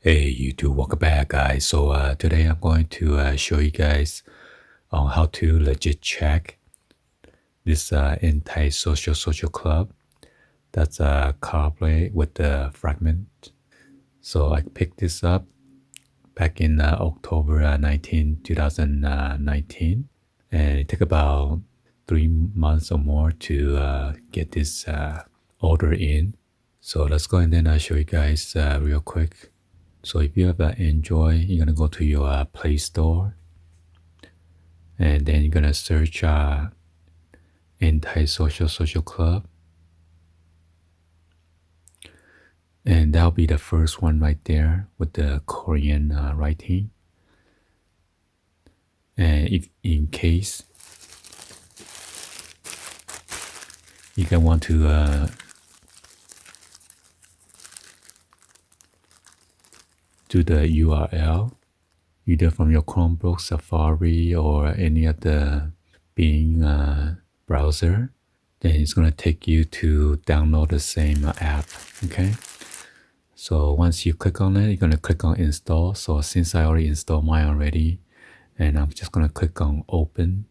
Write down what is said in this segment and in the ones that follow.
Hey YouTube, welcome back guys. So today I'm going to show you guys on how to legit check this anti-social social club that's collaborate with the fragment. So I picked this up back in October 19, 2019, and it took about 3 months or more to get this order in. So let's go and then show you guys real quick. So if you have an Android, you're gonna go to your Play Store, and then you're gonna search anti-social social club, and that'll be the first one right there with the Korean writing. And if in case you can want to do the URL either from your Chromebook, Safari, or any other Bing browser, then it's going to take you to download the same app. Okay, so once you click on it, you're going to click on install. So since I already installed mine already, and I'm just going to click on open.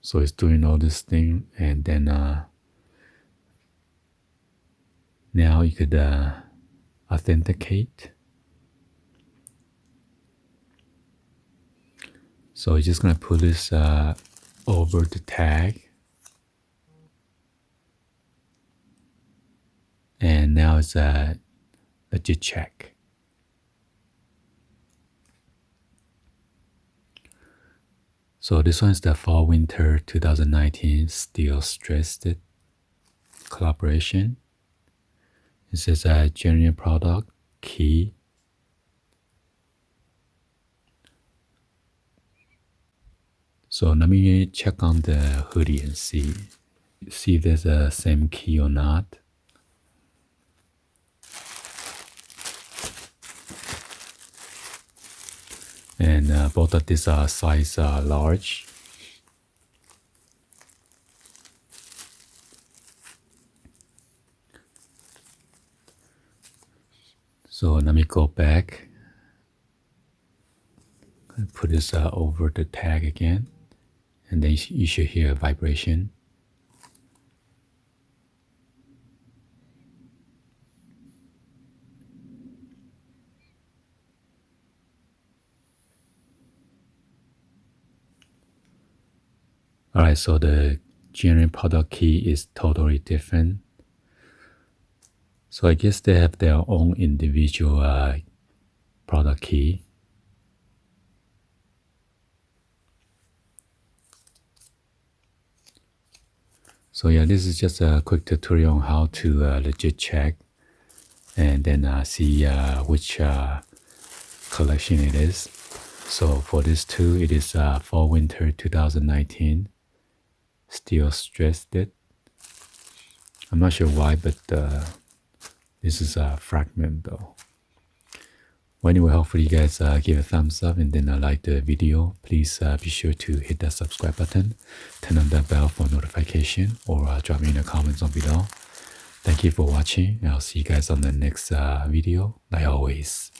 So it's doing all this thing, and then now you could authenticate. So you're just going to put this over the tag. And now it's a legit check. So this one is the Fall Winter 2019 Still Stressed collaboration. It says a genuine product key. So let me check on the hoodie and see if there's the same key or not. And both of these are size large. So let me go back and put this over the tag again, and then you should hear a vibration. Alright, so the genuine product key is totally different. So I guess they have their own individual product key. So yeah, this is just a quick tutorial on how to legit check and then see which collection it is. So for this two, it is Fall Winter 2019 Still Stressed. I'm not sure why, but this is a fragment though. Well, anyway, hopefully you guys give a thumbs up and then like the video. Please be sure to hit that subscribe button, turn on that bell for notification, or drop me in the comments on below. Thank you for watching, and I'll see you guys on the next video, like always.